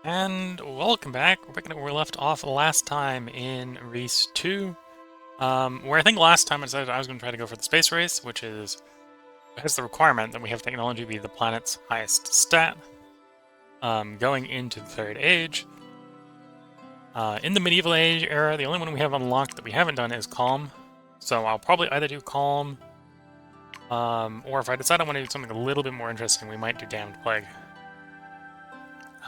And welcome back. We're picking up where we left off last time in Reus 2, where I think last time I decided I was going to try to go for the space race, which has the requirement that we have technology be the planet's highest stat, going into the Third Age. In the Medieval Age era, the only one we have unlocked that we haven't done is Calm, so I'll probably either do Calm, or if I decide I want to do something a little bit more interesting, we might do Damned Plague.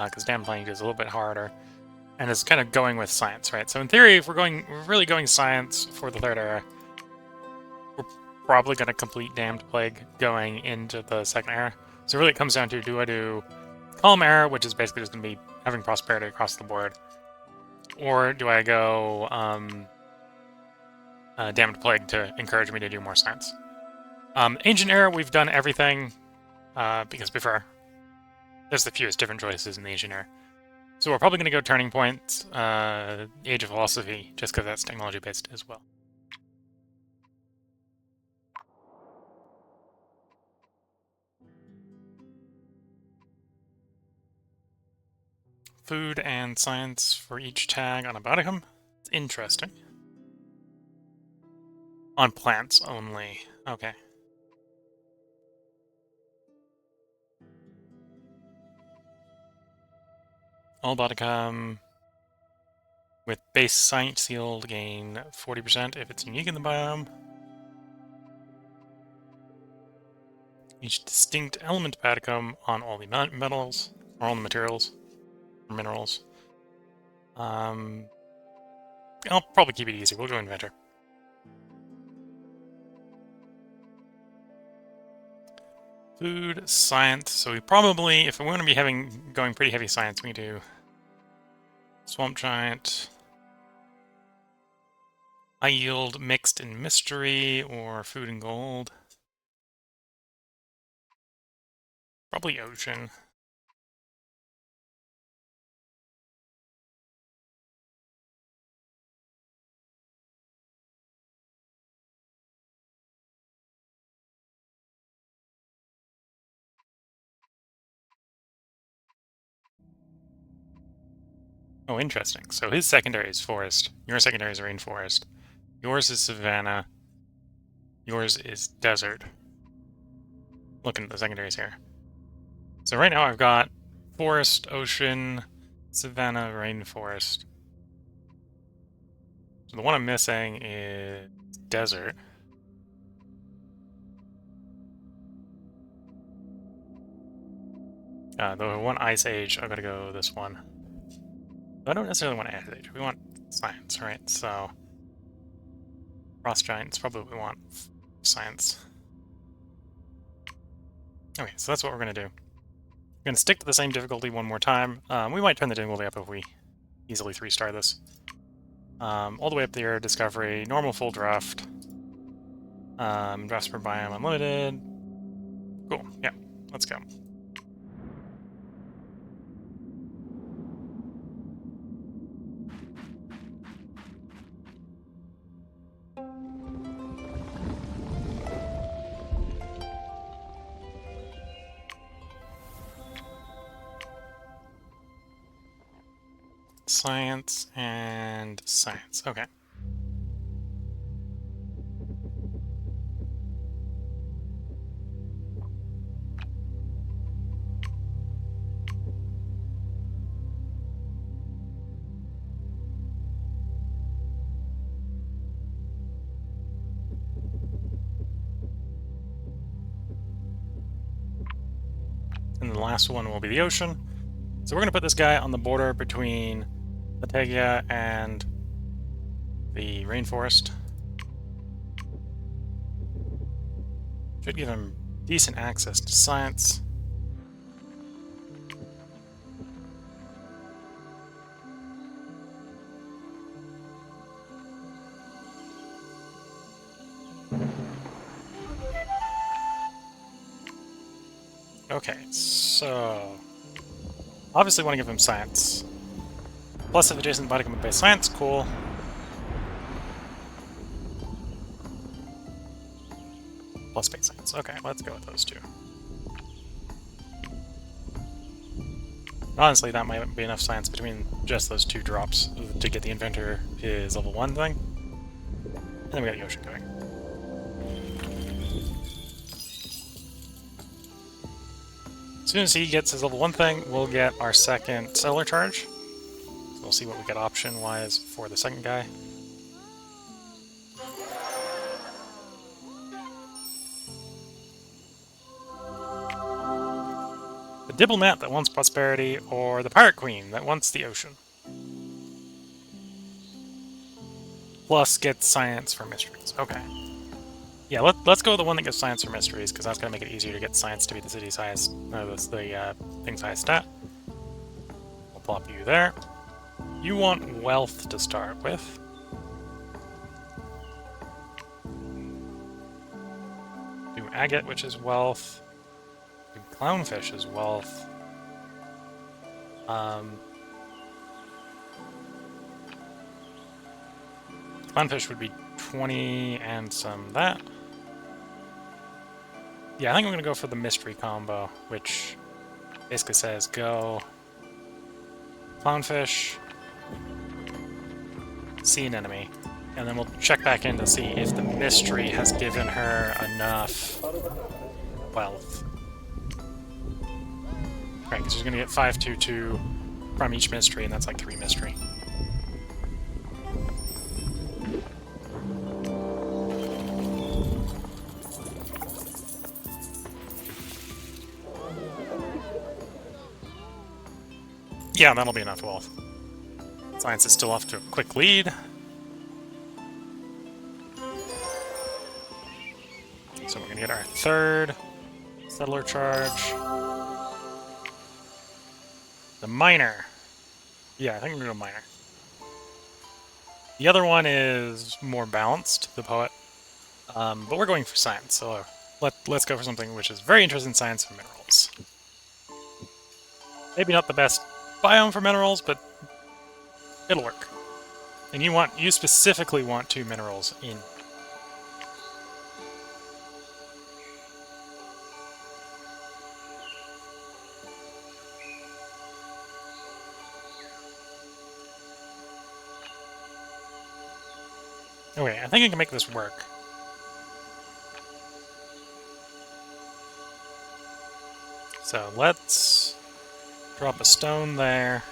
Because Damned Plague is a little bit harder. And it's kind of going with science, right? So in theory, if we're really going science for the Third Era, we're probably going to complete Damned Plague going into the Second Era. So really it comes down to, do I do Calm Era, which is basically just going to be having prosperity across the board, or do I go Damned Plague to encourage me to do more science? Ancient Era, we've done everything, because before, there's the fewest different choices in the Ancient Era. So we're probably going to go Turning Point, Age of Philosophy, just because that's technology-based as well. Food and science for each tag on a Baticum. It's interesting. On plants only. Okay. All Baticum with base science yield gain 40% if it's unique in the biome. Each distinct element Baticum on all the metals, or all the materials, or minerals. I'll probably keep it easy. We'll go Inventor. Food, science. So we probably, if we want to be going pretty heavy science, we can do Swamp Giant, High Yield mixed in Mystery, or Food and Gold. Probably Ocean. Oh, interesting. So his secondary is Forest. Your secondary is Rainforest. Yours is Savanna. Yours is Desert. Looking at the secondaries here. So right now I've got Forest, Ocean, Savanna, Rainforest. So the one I'm missing is Desert. The one Ice Age, I've got to go this one. I don't necessarily want Ice Age. We want science, right? So Frost Giant's probably what we want. Science. Okay, so that's what we're going to do. We're going to stick to the same difficulty one more time. We might turn the difficulty up if we easily 3-star this. All the way up there, Discovery, normal full draft. Drafts per biome unlimited. Cool, yeah, let's go. Science and science, okay. And the last one will be the ocean. So we're going to put this guy on the border between Latagia and the rainforest. Should give him decent access to science. Okay, so obviously want to give him science. Plus if adjacent body can be based science, cool. Plus base science. Okay, let's go with those two. Honestly, that might be enough science between just those 2 drops to get the inventor his level 1 thing. And then we got Yoshi going. As soon as he gets his level 1 thing, we'll get our second cellular charge. So we'll see what we get option-wise for the second guy. The diplomat that wants prosperity, or the pirate queen that wants the ocean. Plus gets science for mysteries. Okay. Yeah, let's go with the one that gets science for mysteries, because that's going to make it easier to get science to be the city's highest, the thing's highest stat. We'll plop you there. You want wealth to start with. Do agate, which is wealth. Do clownfish is wealth. Clownfish would be 20 and some that. Yeah, I think I'm going to go for the mystery combo, which basically says go clownfish, see an enemy, and then we'll check back in to see if the mystery has given her enough wealth. Right, because she's going to get 522 from each mystery, and that's like 3 mystery. Yeah, that'll be enough wealth. Science is still off to a quick lead. So we're going to get our third settler charge. The miner. Yeah, I think I'm going to go miner. The other one is more balanced, the poet. But we're going for science, so let's go for something which is very interested in science and minerals. Maybe not the best biome for minerals, but it'll work. And you specifically want 2 minerals in. Okay, I think I can make this work. So let's drop a stone there.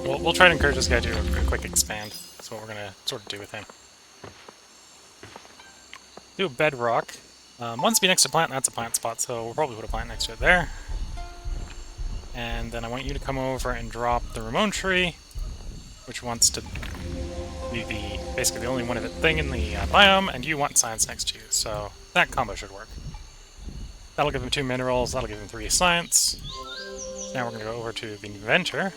We'll try to encourage this guy to do a quick expand. That's what we're going to sort of do with him. Do a bedrock. Wants to be next to plant, that's a plant spot, so we'll probably put a plant next to it there. And then I want you to come over and drop the Ramon tree, which wants to be basically the only one of it thing in the biome, and you want science next to you, so that combo should work. That'll give him 2 minerals, that'll give him 3 science. Now we're going to go over to the inventor.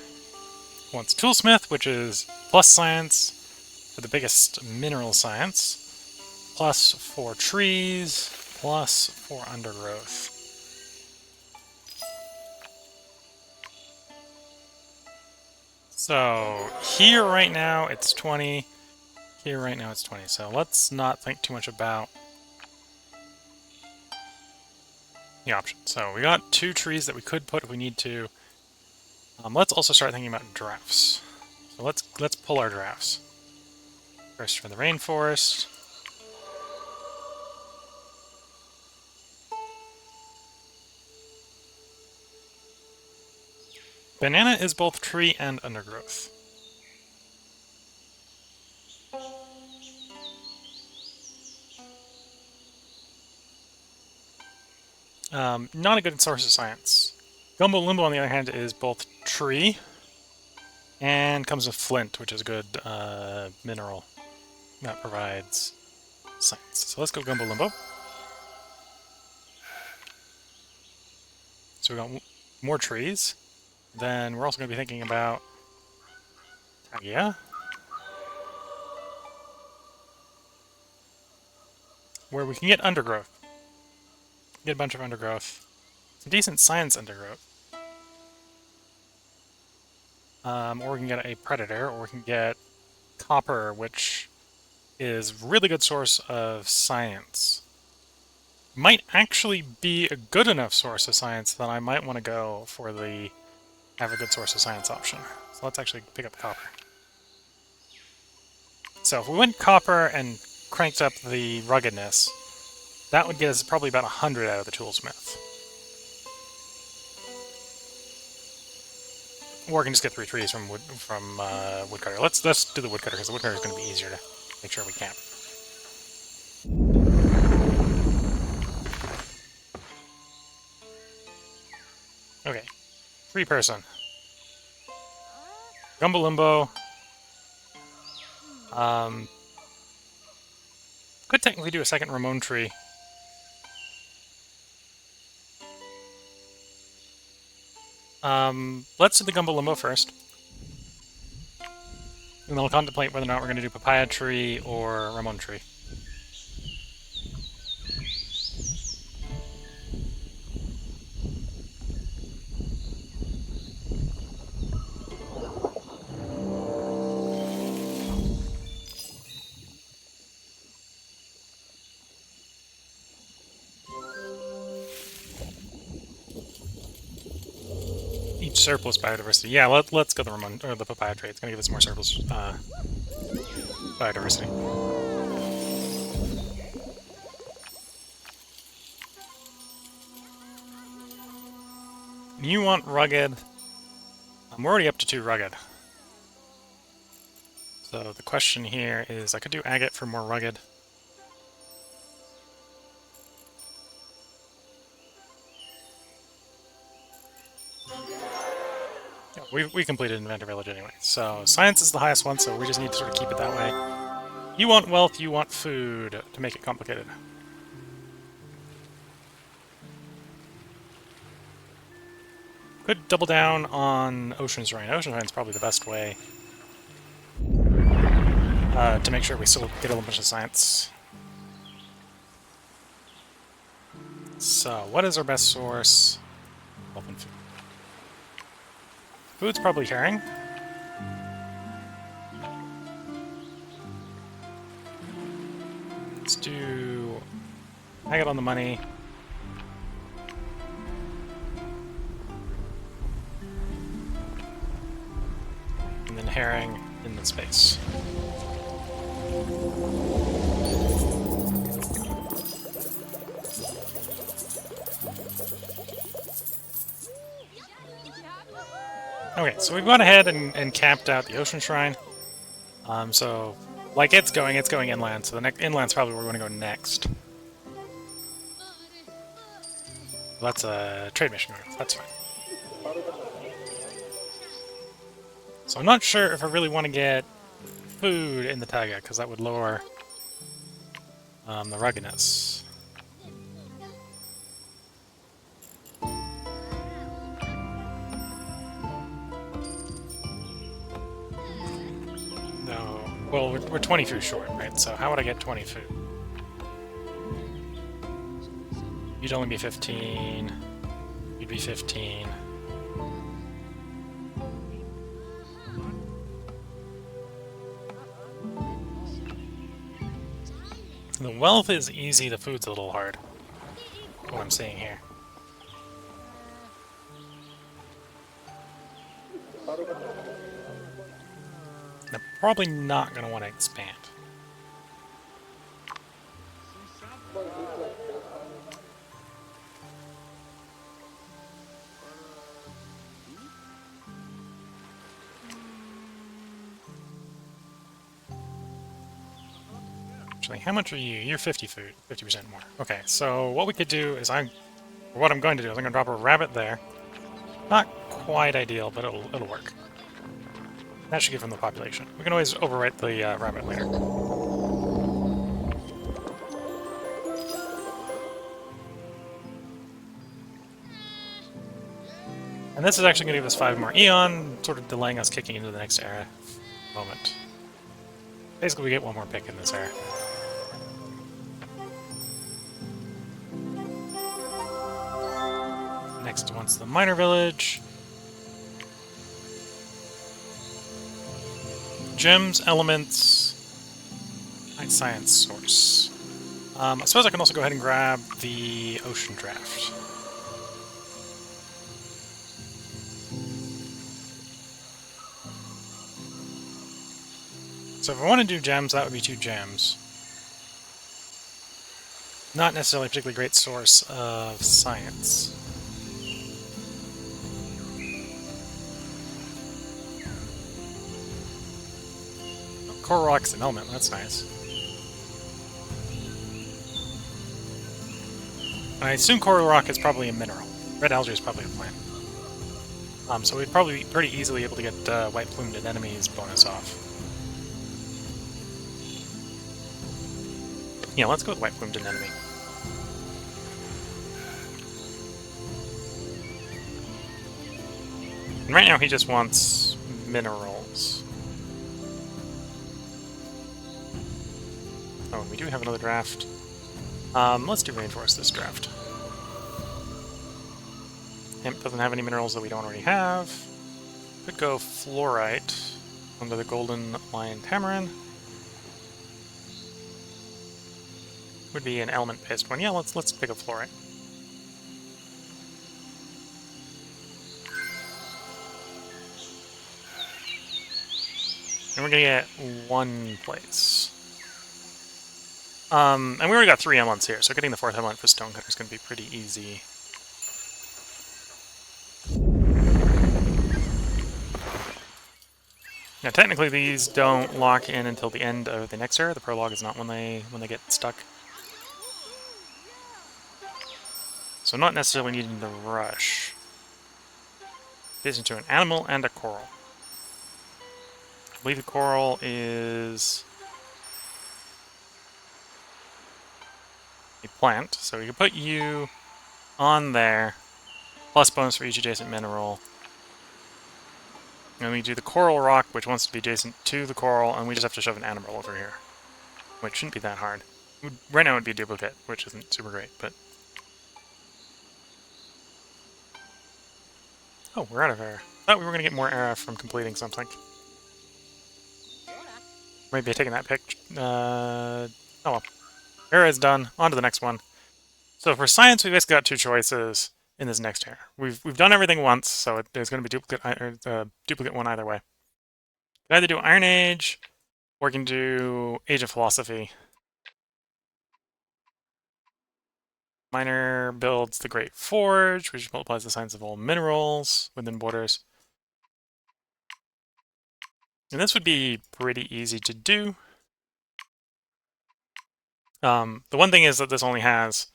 Wants toolsmith, which is plus science for the biggest mineral science, plus 4 trees, plus 4 undergrowth. So here right now it's 20, here right now it's 20, so let's not think too much about the option. So we got 2 trees that we could put if we need to. Let's also start thinking about drafts. So let's pull our drafts. First for the rainforest. Banana is both tree and undergrowth. Not a good source of science. Gumbo Limbo, on the other hand, is both tree and comes with flint, which is a good mineral that provides science. So let's go Gumbo Limbo. So we got more trees. Then we're also going to be thinking about Tagia, where we can get undergrowth. Get a bunch of undergrowth. Some decent science undergrowth. Or we can get a predator, or we can get copper, which is a really good source of science, might actually be a good enough source of science that I might want to go for the have a good source of science option. So let's actually pick up copper. So if we went copper and cranked up the ruggedness, that would get us probably about 100 out of the toolsmith. Or we can just get 3 trees from woodcutter. Let's do the woodcutter because the woodcutter is going to be easier to make sure we camp. Okay, 3-person. Gumbo Limbo. Could technically do a second Ramon tree. Let's do the Gumbo Limbo first. And then we'll contemplate whether or not we're going to do Papaya Tree or Ramon Tree. Each surplus biodiversity. Yeah, let's go the Ramon or the Papaya Tree. It's going to give us more surplus biodiversity. You want rugged. I'm already up to 2 rugged. So the question here is, I could do agate for more rugged. Yeah, we completed Inventor Village anyway. So science is the highest one, so we just need to sort of keep it that way. You want wealth, you want food to make it complicated. Could double down on Ocean Shrine. Ocean Shrine is probably the best way to make sure we still get a little bit of science. So, what is our best source? Open food. Food's probably herring. Let's do agate on the money. And then herring in the space. Okay, so we've gone ahead and capped out the Ocean Shrine. So, like it's going inland, so the inland's probably where we're going to go next. That's a trade mission, that's fine. So I'm not sure if I really want to get food in the taiga, because that would lower the ruggedness. No, well, we're 20 food short, right? So how would I get 20 food? You'd only be 15. You'd be 15. The wealth is easy, the food's a little hard. What I'm seeing here. I'm probably not going to want to expand. Actually, how much are you? You're 50 food, 50% more. Okay, so what we could do is what I'm going to do is I'm going to drop a rabbit there. Not quite ideal, but it'll work. That should give him the population. We can always overwrite the rabbit later. And this is actually going to give us 5 more Eon, sort of delaying us kicking into the next era moment. Basically, we get 1 more pick in this era. Next one's the Minor Village. gems, elements, high science source. I suppose I can also go ahead and grab the ocean draft. So if I want to do gems, that would be 2 gems. Not necessarily a particularly great source of science. Oh, coral rock's an element, that's nice. I assume coral rock is probably a mineral. Red algae is probably a plant. So we'd probably be pretty easily able to get white plumed anemones bonus off. Yeah, let's go with white plumed anemone. And right now he just wants minerals. Oh, we do have another draft. Let's do rainforest this draft. Hemp doesn't have any minerals that we don't already have. Could go fluorite under the golden lion tamarin. Would be an element-based one. Yeah, let's pick up fluorite. And we're gonna get 1 place. And we already got 3 elements here, so getting the 4th element for Stonecutter is gonna be pretty easy. Now, technically, these don't lock in until the end of the next era. The prologue is not when they get stuck. So not necessarily needing to rush. Phase into an animal and a coral. I believe the coral is a plant, so we can put you on there, plus bonus for each adjacent mineral. And we do the coral rock, which wants to be adjacent to the coral, and we just have to shove an animal over here, which shouldn't be that hard. Right now it would be a duplicate, which isn't super great, but... Oh, we're out of air. Thought we were going to get more air from completing something. Maybe taking that pic. Oh well. Era is done. On to the next one. So for science, we basically got 2 choices in this next era. We've done everything once, so there's going to be duplicate one either way. We can either do Iron Age, or we can do Age of Philosophy. Miner builds the Great Forge, which multiplies the science of all minerals within borders. And this would be pretty easy to do. The one thing is that this only has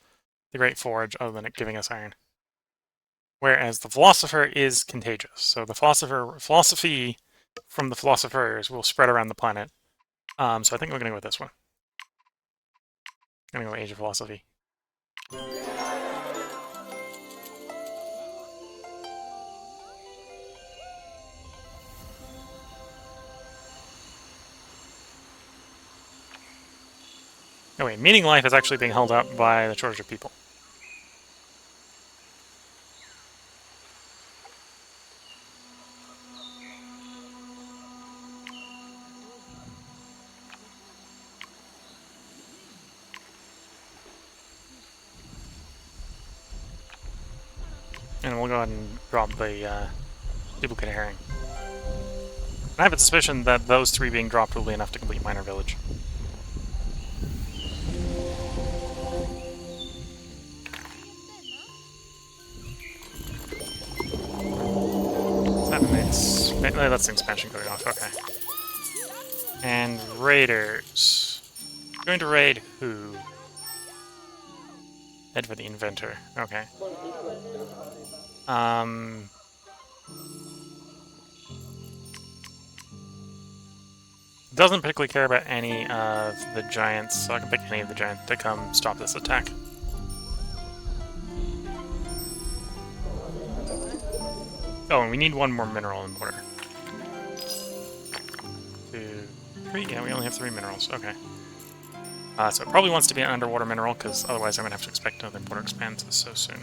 the Great Forge, other than it giving us iron. Whereas the Philosopher is contagious. So the philosophy from the Philosophers will spread around the planet. So I think we're going to go with this one. I'm going to go Age of Philosophy. Oh wait, Meaning Life is actually being held up by the shortage of people. And we'll go ahead and drop the duplicate herring. I have a suspicion that those 3 being dropped will be enough to complete Miner Village. That's the expansion going off, okay. And raiders. Going to raid who? Head for the inventor, okay. Doesn't particularly care about any of the giants, so I can pick any of the giants to come stop this attack. Oh, and we need 1 more mineral in border. 2, 3, yeah, we only have 3 minerals, okay. So it probably wants to be an underwater mineral, because otherwise I'm going to have to expect another border expand so soon.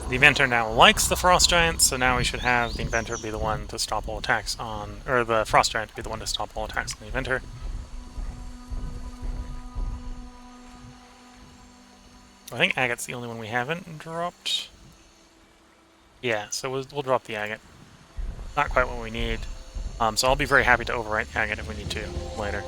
The inventor now likes the frost giant, so now we should have the inventor be the one to stop all attacks on, or the frost giant to be the one to stop all attacks on the inventor. I think agate's the only one we haven't dropped. Yeah, so we'll drop the agate. Not quite what we need. So I'll be very happy to overwrite the agate if we need to later.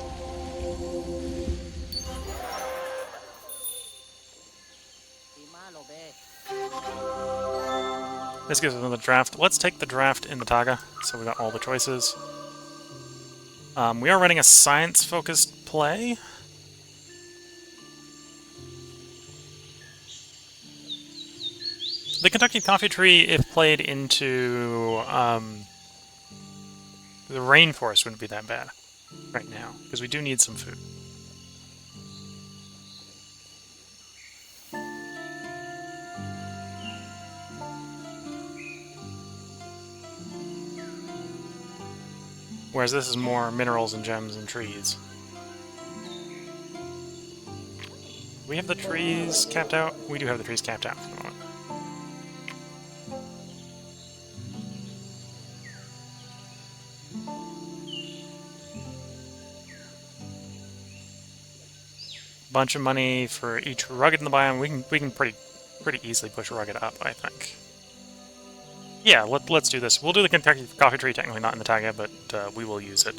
This gives us another draft. Let's take the draft in the Taga, so we got all the choices. We are running a science-focused play. The Kentucky Coffee Tree, if played into the rainforest, wouldn't be that bad right now, because we do need some food. Whereas this is more minerals and gems and trees. We have the trees capped out? We do have the trees capped out for the moment. Bunch of money for each rugged in the biome. We can pretty easily push rugged up, I think. Yeah, let's do this. We'll do the Kentucky Coffee Tree, technically not in the tag yet, but we will use it.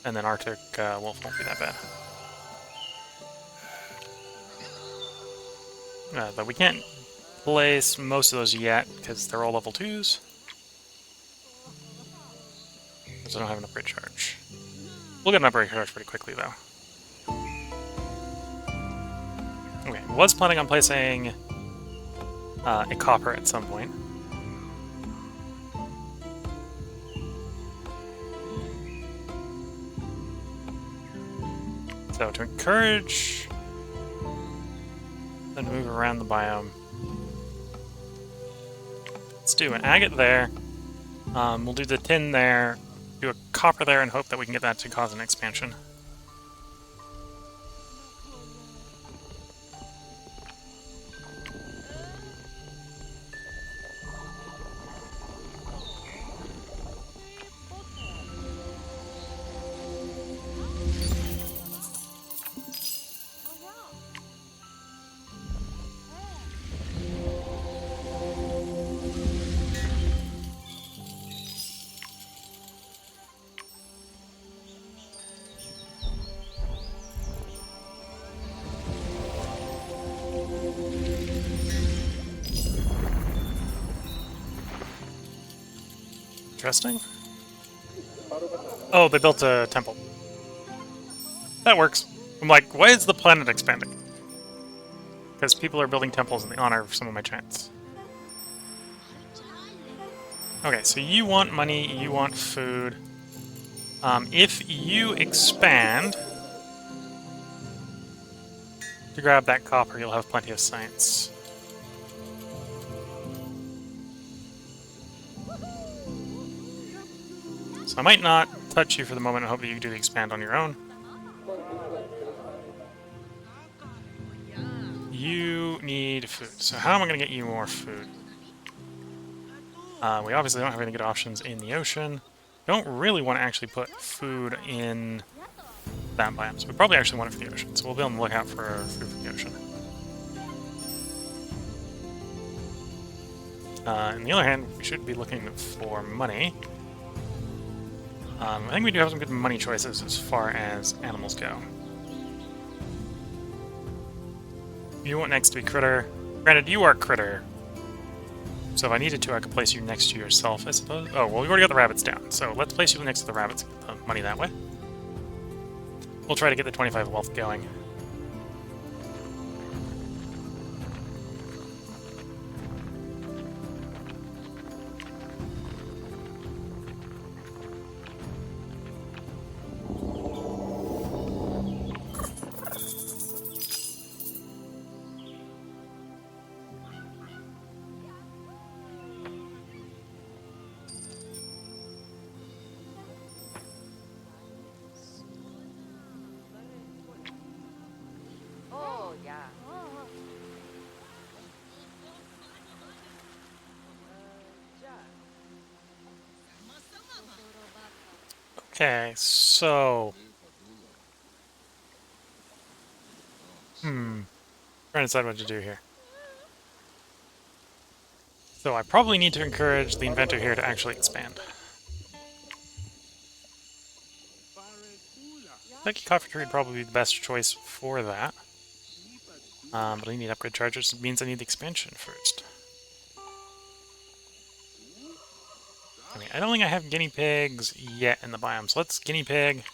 And then Arctic Wolf won't be that bad. But we can't place most of those yet, because they're all level 2s. Because I don't have an upgrade charge. We'll get an upgrade charge pretty quickly, though. Okay, was planning on placing a copper at some point. So to encourage them to move around the biome, let's do an agate there. We'll do the tin there, do a copper there, and hope that we can get that to cause an expansion. Interesting. Oh, they built a temple. That works. I'm like, why is the planet expanding? Because people are building temples in the honor of some of my giants. Okay, so you want money, you want food. If you expand to grab that copper, you'll have plenty of science. So I might not touch you for the moment and hope that you do the expand on your own. You need food. So how am I going to get you more food? We obviously don't have any good options in the ocean. Don't really want to actually put food in that biome, so we probably actually want it for the ocean. So we'll be on the lookout for food for the ocean. On the other hand, we should be looking for money. I think we do have some good money choices as far as animals go. You want next to be Critter. Granted, you are Critter. So if I needed to, I could place you next to yourself, I suppose. Oh, well, we've already got the rabbits down. So let's place you next to the rabbits and get the money that way. We'll try to get the 25 wealth going. Okay, so... Trying to decide what to do here. So I probably need to encourage the inventor here to actually expand. Lucky Coffee Tree would probably be the best choice for that. But I need upgrade chargers. It means I need the expansion first. I mean, I don't think I have guinea pigs yet in the biome, so let's guinea pig.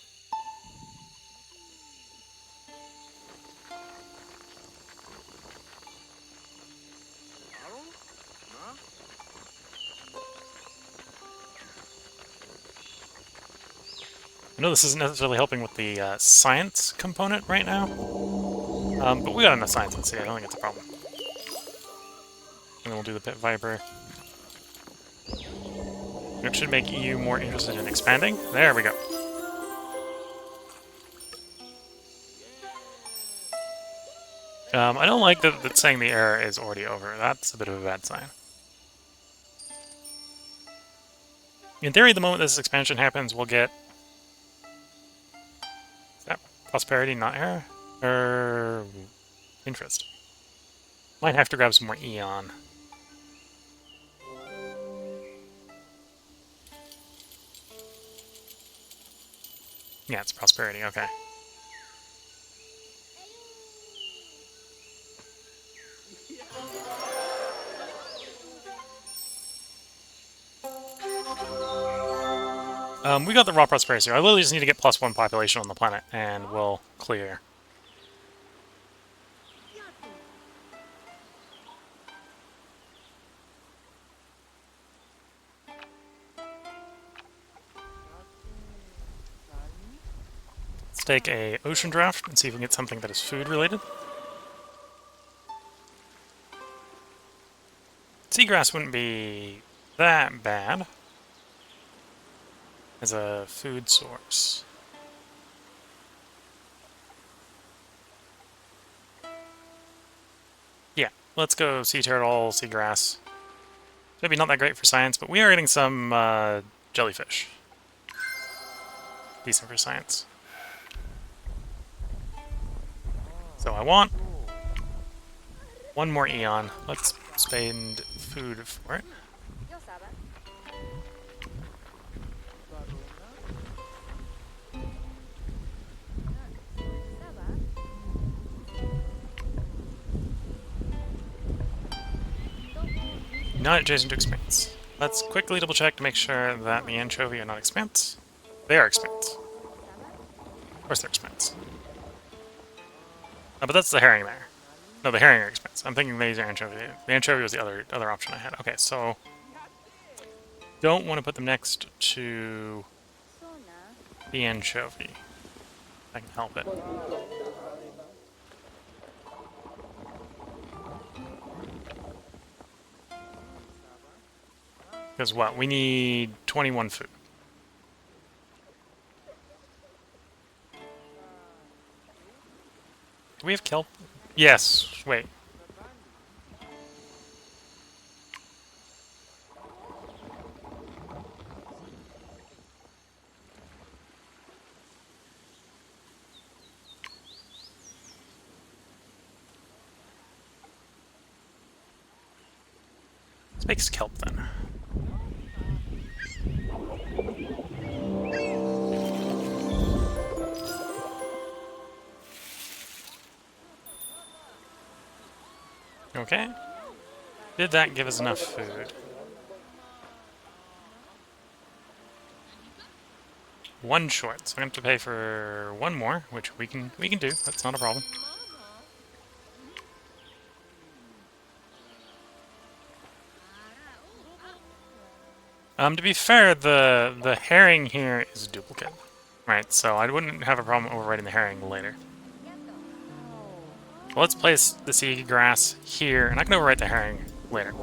I know this isn't necessarily helping with the science component right now, but we got enough science in I don't think it's a problem. And then we'll do the pit viper. It should make you more interested in expanding. There we go. I don't like that saying the era is already over. That's a bit of a bad sign. In theory, the moment this expansion happens, we'll get... Is that prosperity, not era? Interest. Might have to grab some more Eon. Yeah, it's prosperity, okay. We got the raw prosperity here. I literally just need to get +1 population on the planet, and we'll clear. Let's take a ocean draft and see if we can get something that is food related. Seagrass wouldn't be that bad as a food source. Yeah, let's go sea turtle, seagrass. Maybe not that great for science, but we are getting some jellyfish. Decent for science. So I want one more Eon. Let's spend food for it. Not adjacent to expanse. Let's quickly double check to make sure that the anchovy are not expanse. They are expanse. Of course they're expanse. Oh, but that's the herring there. No, the herring are expanse. I'm thinking these are anchovy. The anchovy was the other option I had. Okay, so don't want to put them next to the anchovy. If I can help it. Because what? We need 21 food. Do we have kelp? Yes. Wait. Let's make kelp then. Okay. Did that give us enough food? One short, so I'm going to have to pay for one more, which we can do. That's not a problem. To be fair, the herring here is a duplicate, right? So I wouldn't have a problem overwriting the herring later. Well, let's place the seagrass here, and I can overwrite the herring later.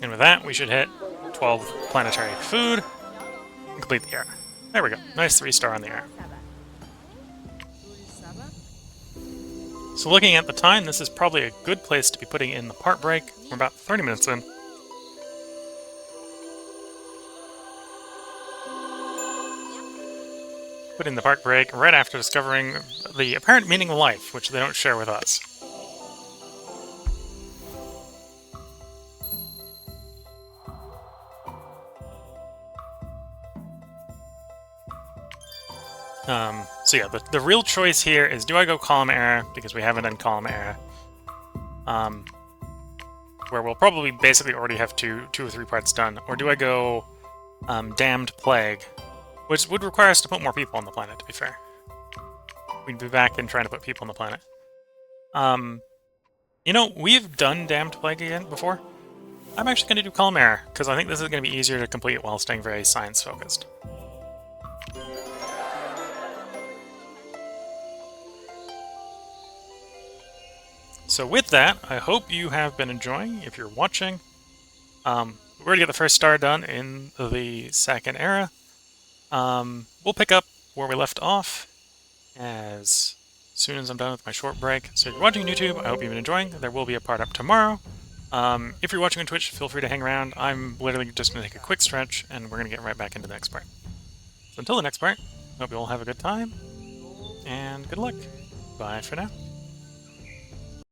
And with that, we should hit 12 planetary food and complete the era. There we go. Nice 3-star on the era. So looking at the time, this is probably a good place to be putting in the part break. We're about 30 minutes in. Put in the part break right after discovering the apparent meaning of life, which they don't share with us. So yeah, the real choice here is, do I go column era, because we haven't done column era, where we'll probably basically already have two or three parts done, or do I go damned plague, which would require us to put more people on the planet, to be fair. We'd be back in trying to put people on the planet. You know, we've done damned plague again before. I'm actually going to do column era, because I think this is going to be easier to complete while staying very science-focused. So with that, I hope you have been enjoying, if you're watching. We're going to get the first star done in the second era. We'll pick up where we left off as soon as I'm done with my short break. So if you're watching YouTube, I hope you've been enjoying. There will be a part up tomorrow. If you're watching on Twitch, feel free to hang around. I'm literally just going to take a quick stretch, and we're going to get right back into the next part. So until the next part, hope you all have a good time, and good luck. Bye for now.